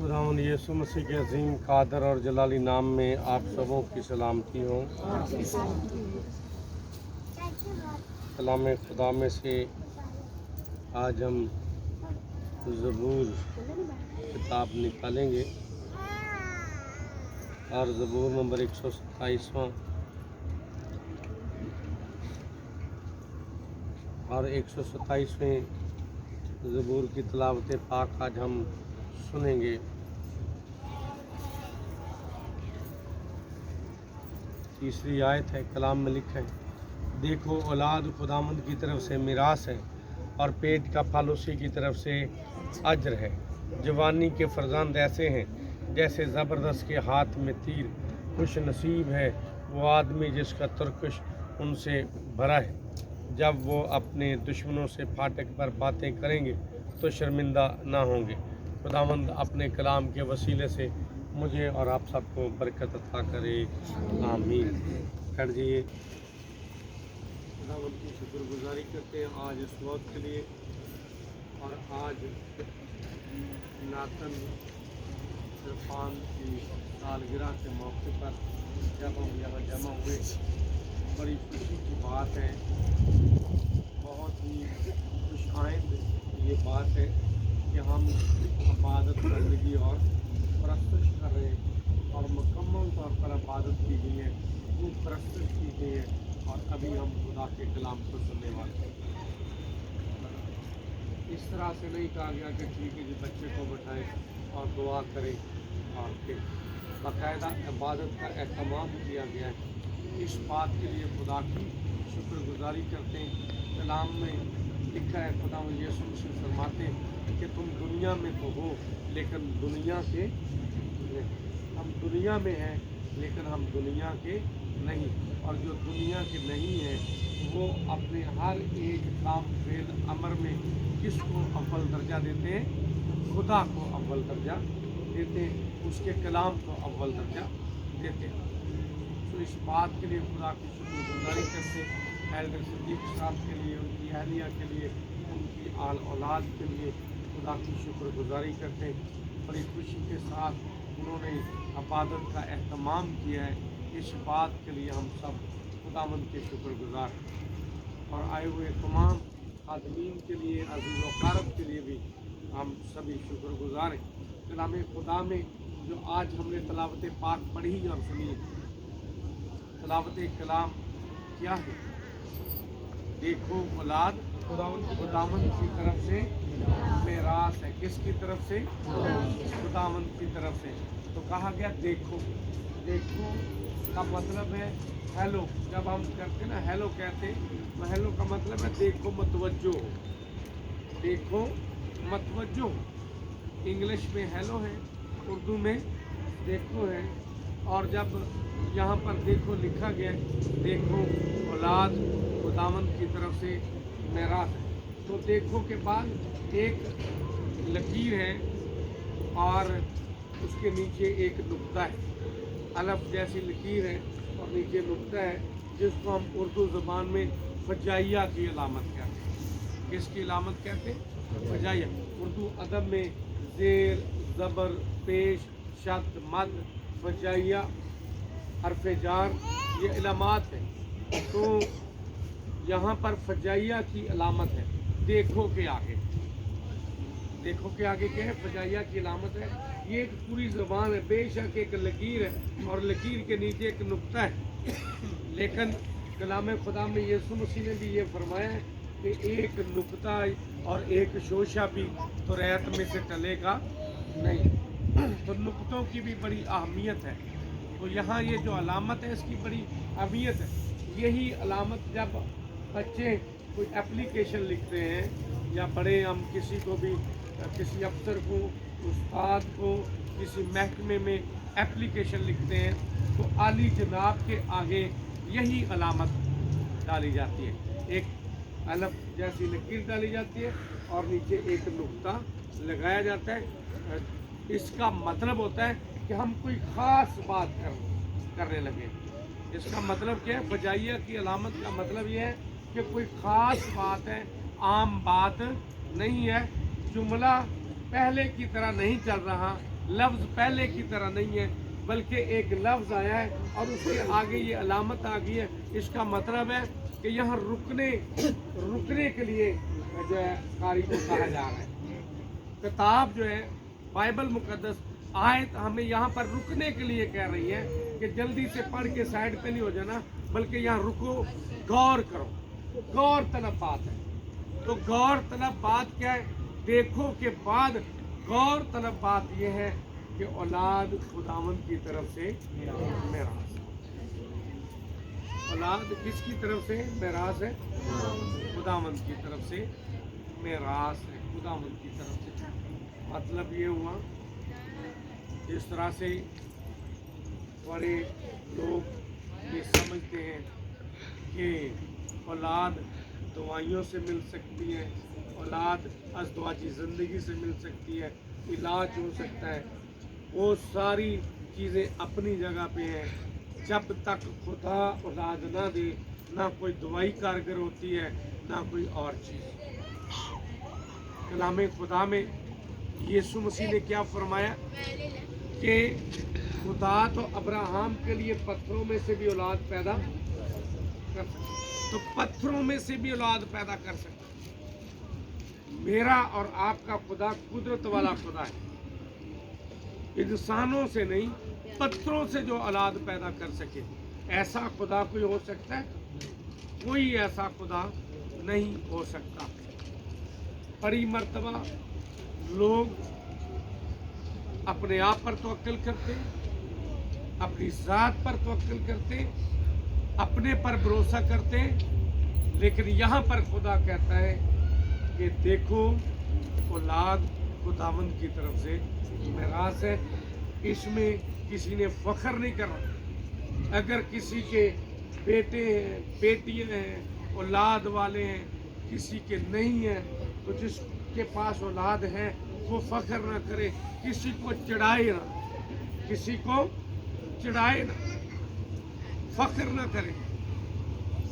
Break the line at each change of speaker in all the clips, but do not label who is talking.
खुदावंद यीशु मसीह के अजीम कादर और जलाली नाम में आप सबों की सलामती हो। कलाम खुदा में से आज हम ज़बूर किताब निकालेंगे और ज़बूर नंबर 127वां और 127वें ज़बूर की तिलावत पाक आज हम सुनेंगे। तीसरी आयत है, कलाम में लिखा है, देखो औलाद खुदावंद की तरफ से मिरास है और पेट का फल उसी की तरफ से अज्र है। जवानी के फरजंद ऐसे हैं जैसे ज़बरदस्त के हाथ में तीर। खुश नसीब है वो आदमी जिसका तुरकश उनसे भरा है। जब वो अपने दुश्मनों से फाटक पर बातें करेंगे तो शर्मिंदा ना होंगे। खुदावंद अपने कलाम के वसीले से मुझे और आप सबको बरकत अता करे, आमीन। कर दिए खुदावंद की शुक्रगुजारी करते हैं आज इस वक्त के लिए। और आज नातन इरफान की सालगिरह के मौके पर जब हम यहाँ जमा हुए, बड़ी खुशी की बात है, बहुत ही खुशाइंद ये बात है कि हम इबादत बंदगी और परस्तश कर रहे हैं और मुकम्मल तौर पर इबादत की गई है, खूब परस्तश की गई है और अभी हम खुदा के कलाम को सुनने वाले हैं। इस तरह से नहीं कहा गया कि ठीक है जी बच्चे को बैठाएं और दुआ करें, और फिर बाकायदा इबादत का एहतमाम किया गया है। इस बात के लिए खुदा की शुक्रगुजारी करते हैं। कलाम में लिखा है, खुदा यीशु मसीह फरमाते हैं कि तुम दुनिया में तो हो लेकिन दुनिया के नहीं। हम दुनिया में हैं लेकिन हम दुनिया के नहीं। और जो दुनिया के नहीं है वो अपने हर एक काम फेल अमर में किसको अव्वल दर्जा देते हैं? खुदा को अव्वल दर्जा देते हैं, उसके कलाम को अव्वल दर्जा देते हैं। तो इस बात के लिए खुदा की शुक्रगुजारी करते हैं। एल्डर सिद्दीक साहब के लिए, उनकी अहलिया के लिए, उनकी आल औलाद के लिए खुदा की शुक्रगुजारी करते हैं। बड़ी खुशी के साथ उन्होंने इबादत का एहतमाम किया है। इस बात के लिए हम सब खुदावंद के शुक्रगुजार हैं। और आए हुए तमाम खादमीन के लिए, अज़ीज़ वक़ारत के लिए भी हम सभी शुक्रगुजार हैं। कलाम खुदा में जो आज हमने तिलावत पाक पढ़ी और सुनी, तिलावत कलाम क्या है? देखो औलाद खुदावंद की तरफ से मेरास है। किसकी तरफ से? खुदावंद की तरफ से। तो कहा गया देखो। देखो का मतलब है हेलो। जब हम करते ना हेलो कहते, तो हेलो का मतलब है देखो मतवज्जो हो। देखो मतवज्जो हो। इंग्लिश में हेलो है, उर्दू में देखो है। और जब यहाँ पर देखो लिखा गया, देखो औलाद खुदावंद की तरफ से मेरास है, तो देखो के बाद एक लकीर है और उसके नीचे एक नुक्ता है। अलफ जैसी लकीर है और नीचे नुक्ता है, जिसको हम उर्दू ज़बान में फजाइया की अलामत कहते हैं। किसकी अलामत कहते हैं? फजाइया। उर्दू अदब में ज़ेर, ज़बर, पेश, शद, मद, फजाइया, हरफ जार, ये अलामत है। तो यहाँ पर फजाइया की अलामत है देखो के आगे। देखो के आगे क्या है? फजाइया की अलामत है। ये एक पूरी ज़बान है, बेशक एक लकीर है और लकीर के नीचे एक नुक्ता है। लेकिन कलाम खुदा में यीशु मसीह ने भी ये फरमाया है कि एक नुक्ता और एक शोशा भी तो रैत में से टलेगा नहीं। तो नुक्तों की भी बड़ी अहमियत है। तो यहाँ ये जो अलामत है इसकी बड़ी अहमियत है। यही अलामत जब बच्चे कोई एप्लीकेशन लिखते हैं या बड़े हम किसी को भी, किसी अफसर को, उस्ताद को, किसी महकमे में एप्लीकेशन लिखते हैं, तो आली जनाब के आगे यही अलामत डाली जाती है। एक अलफ जैसी लकीर डाली जाती है और नीचे एक नुक्ता लगाया जाता है। इसका मतलब होता है कि हम कोई ख़ास बात करने लगे। इसका मतलब क्या है? फजाइया की अलामत का मतलब ये है कि कोई ख़ास बात है, आम बात नहीं है, जुमला पहले की तरह नहीं चल रहा, लफ्ज़ पहले की तरह नहीं है, बल्कि एक लफ्ज़ आया है और उसके आगे ये अलामत आ गई है। इसका मतलब है कि यहाँ रुकने के लिए जो है कारी को कहा जा रहा है। किताब जो है बाइबल मुकद्दस आयत हमें यहाँ पर रुकने के लिए कह रही है कि जल्दी से पढ़ के साइड पे नहीं हो जाना, बल्कि यहाँ रुको, गौर करो। गौर तलब बात है। तो गौर तलब बात क्या है? देखो के बाद गौर तलब बात यह है कि औलाद खुदावंद की तरफ से मेरास। औलाद किसकी तरफ से मेरास है? खुदावंद की तरफ से मेरास है, खुदावंद की तरफ से। मतलब ये हुआ, इस तरह से बड़े लोग ये समझते हैं कि औलाद दवाइयों से मिल सकती है, औलाद अज़दवाजी ज़िंदगी से मिल सकती है, इलाज हो सकता है। वो सारी चीज़ें अपनी जगह पे हैं। जब तक खुदा औलाद ना दे, ना कोई दवाई कारगर होती है, ना कोई और चीज़। कलाम खुदा में यीशु मसीह ने क्या फरमाया कि खुदा तो अब्राहम के लिए पत्थरों में से भी औलाद पैदा कर सकता, तो पत्थरों में से भी औलाद पैदा कर सकता। मेरा और आपका खुदा कुदरत वाला खुदा है, इंसानों से नहीं, पत्थरों से जो औलाद पैदा कर सके, ऐसा खुदा कोई हो सकता है? कोई ऐसा खुदा नहीं हो सकता। बड़ी मर्तबा लोग अपने आप पर तवक्कुल करते, अपनी ज़ात पर तवक्कुल करते, अपने पर भरोसा करते, लेकिन यहाँ पर खुदा कहता है कि देखो औलाद खुदावंद की तरफ से मेरास है। इसमें किसी ने फख्र नहीं करना। अगर किसी के बेटे हैं, बेटियां हैं, औलाद वाले हैं, किसी के नहीं हैं, तो जिसके पास औलाद है वो फख्र ना करे, किसी को चिढ़ाए ना, किसी को चिढ़ाए ना, फख्र ना करे।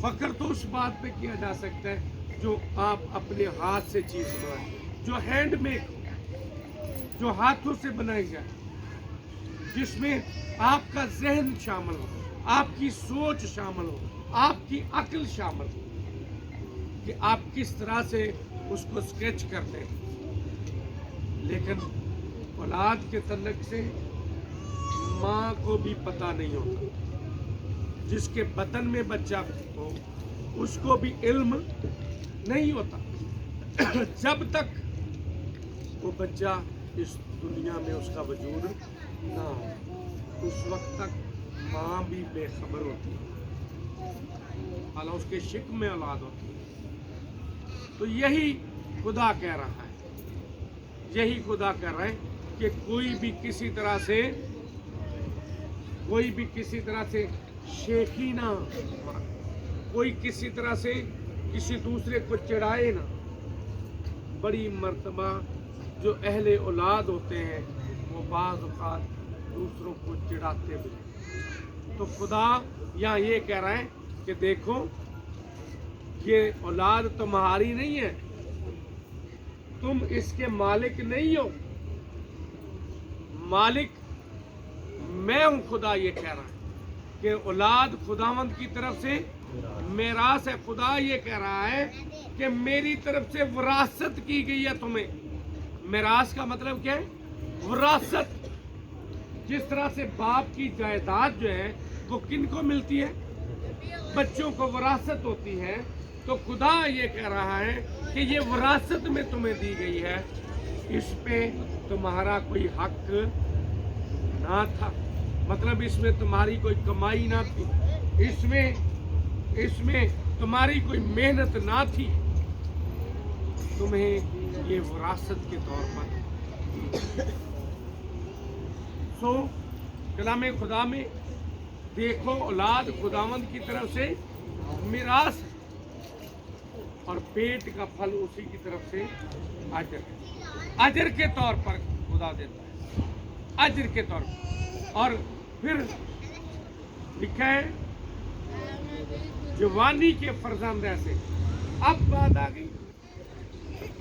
फख्र तो उस बात पे किया जा सकता है जो आप अपने हाथ से चीज बनाए, जो हैंडमेड, जो हाथों से बनाई जाए, जिसमें आपका जहन शामिल हो, आपकी सोच शामिल हो, आपकी अक्ल शामिल हो, कि आप किस तरह से उसको स्केच करते हैं। लेकिन औलाद के तल्लक से माँ को भी पता नहीं होता। जिसके बदन में बच्चा हो उसको भी इल्म नहीं होता जब तक वो बच्चा इस दुनिया में उसका वजूद ना हो। उस वक्त तक माँ भी बेखबर होती है, हालांकि उसके शिक में औलाद होती है। तो यही खुदा कह रहा है, यही खुदा कह रहा है कि कोई भी किसी तरह से शेखी ना मारे, कोई किसी तरह से किसी दूसरे को चिढ़ाए ना। बड़ी मर्तबा जो अहले औलाद होते हैं वो बाज़ औक़ात दूसरों को चिढ़ाते भी। तो खुदा यहाँ ये कह रहा है कि देखो ये औलाद तुम्हारी नहीं है, तुम इसके मालिक नहीं हो, मालिक मैं हूँ। खुदा ये कह रहा है कि औलाद खुदावंद की तरफ से मेरास है। खुदा ये कह रहा है कि मेरी तरफ से विरासत की गई है तुम्हें। मेरास का मतलब क्या है? विरासत। जिस तरह से बाप की जायदाद जो है वो किन को मिलती है? बच्चों को विरासत होती है। तो खुदा ये कह रहा है कि ये विरासत में तुम्हें दी गई है, इस पे तुम्हारा कोई हक ना था। मतलब इसमें तुम्हारी कोई कमाई ना थी, इसमें तुम्हारी कोई मेहनत ना थी, तुम्हें ये विरासत के तौर पर। सो कलाम खुदा में देखो औलाद खुदावंद की तरफ से मिरास है और पेट का फल उसी की तरफ से अजर है। अजर के तौर पर खुदा देता है, अजर के तौर पर। और फिर लिखा है जवानी के फर्जंद ऐसे। अब बात आ गई,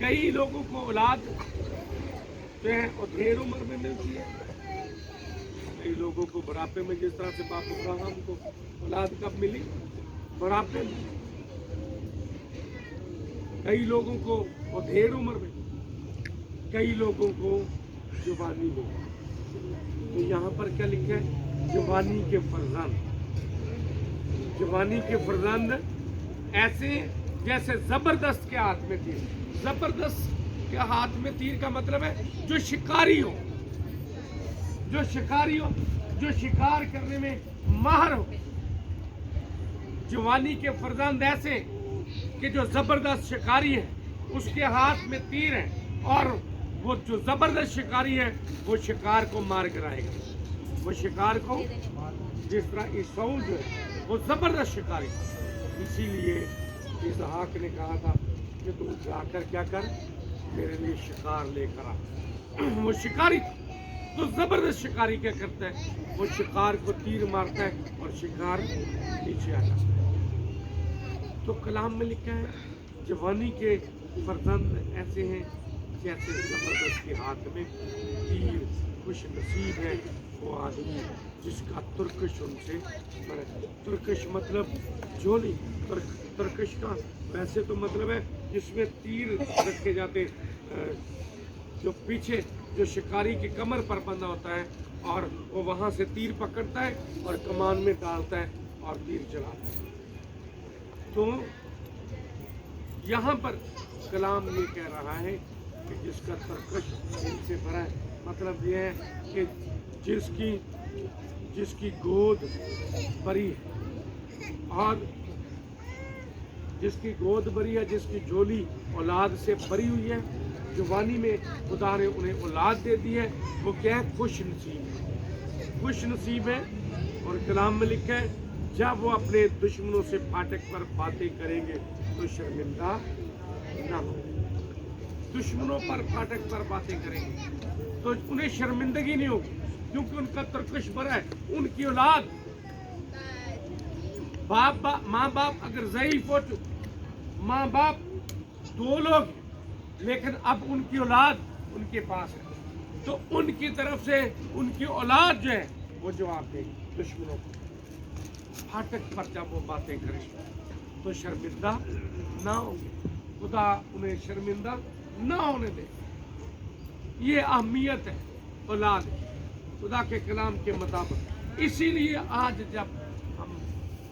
कई लोगों को औलाद जो है वो ढेर उम्र में मिलती है। कई लोगों को बुढ़ापे में, जिस तरह से बाप अब्राहम को औलाद कब मिली? बुढ़ापे में। कई लोगों को वो ढेर उम्र में, कई लोगों को जुबानी में। तो यहाँ पर क्या लिखा है? जुबानी के फरजंद। जुबानी के फरजंद ऐसे जैसे जबरदस्त के हाथ में तीर। जबरदस्त के हाथ में तीर का मतलब है जो शिकारी हो, जो शिकारी हो, जो शिकार करने में माहिर हो। जवानी के फरजंद ऐसे कि जो जबरदस्त शिकारी है उसके हाथ में तीर है, और वो जो जबरदस्त शिकारी है वो शिकार को मार गिराएगा। वो शिकार को, जिस तरह इसौल जो है वो जबरदस्त शिकारी, इसीलिए इसहाक ने कहा था कि तू जाकर क्या कर, मेरे लिए शिकार लेकर आ। वो शिकारी था। तो जबरदस्त शिकारी क्या करता है? वो शिकार को तीर मारता है और शिकार नीचे आ जाता है। तो कलाम में लिखा है जवानी के फरजंद ऐसे हैं जैसे जबरदस्त के हाथ में तीर। खुश नसीब है वो आदमी जिसका तुर्कश उनसे मरे। तुर्कश मतलब जोली। तुर्कश का वैसे तो मतलब है जिसमें तीर रखे जाते, जो पीछे जो शिकारी की कमर पर बंधा होता है, और वो वहाँ से तीर पकड़ता है और कमान में डालता है और तीर चलाता है। तो यहाँ पर कलाम ये कह रहा है कि जिसका तरकश इनसे भरा है, मतलब ये है कि जिसकी गोद बरी है, और जिसकी गोद बरी है, जिसकी झोली औलाद से भरी हुई है, जवानी में खुदा ने उन्हें औलाद दे दी है, वो क्या है? खुश नसीब है। खुश नसीब है। और कलाम में लिखा है जब वो अपने दुश्मनों से फाटक पर बातें करेंगे तो शर्मिंदा ना हो। दुश्मनों पर फाटक पर बातें करेंगे तो उन्हें शर्मिंदगी नहीं होगी, क्योंकि उनका तरकश भरा है। उनकी औलाद, माँ बाप अगर ज़ईफ हो, माँ बाप दो लोग, लेकिन अब उनकी औलाद उनके पास है, तो उनकी तरफ से उनकी औलाद जो है वो जवाब देगी दुश्मनों को। फाटक पर जब वो बातें करें तो शर्मिंदा ना होंगे। खुदा उन्हें शर्मिंदा ना होने दे। ये अहमियत है औलाद खुदा के कलाम के मुताबिक। इसीलिए आज जब हम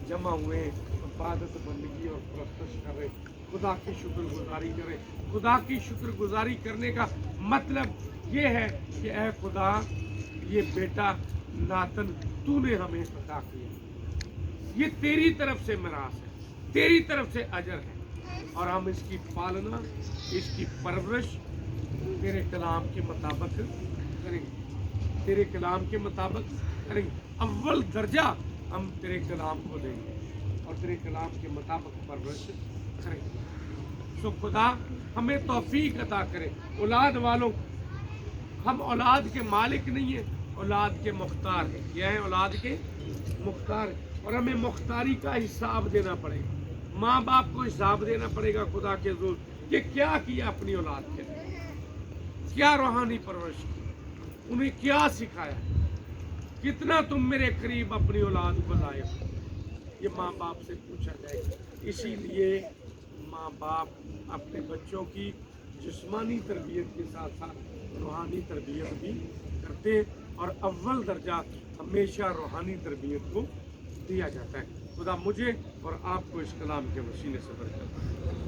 जमा हुए, इबादत बंदगी और परस्तश कर रहे, खुदा की शुक्रगुजारी करें। खुदा की शुक्रगुजारी करने का मतलब ये है कि ऐ खुदा, ये बेटा नातन तूने हमें अता किया, ये तेरी तरफ से मिरास है, तेरी तरफ से अजर है, और हम इसकी पालना, इसकी परवरिश तेरे कलाम के मुताबिक करेंगे। तेरे कलाम के मुताबिक करेंगे। अव्वल दर्जा हम तेरे कलाम को देंगे और तेरे कलाम के मुताबिक परवरिश करेंगे। सो खुदा हमें तौफीक अता करे। औलाद वालों, हम औलाद के मालिक नहीं है, औलाद के मुख्तार है। यह है औलाद के मुख्तार, और हमें मुख्तारी का हिसाब देना पड़ेगा। माँ बाप को हिसाब देना पड़ेगा खुदा के हज़ूर कि क्या किया अपनी औलाद के लिए, क्या रूहानी परवरिश की, उन्हें क्या सिखाया, कितना तुम मेरे करीब अपनी औलाद को लाए हो। ये माँ बाप से पूछा जाएगा। इसीलिए माँ बाप अपने बच्चों की जिस्मानी तरबियत के साथ साथ रूहानी तरबियत भी करते हैं, और अव्वल दर्जा हमेशा रूहानी तरबियत को दिया जाता है। खुदा मुझे और आपको इस कलाम के वसीले से बरकत दे।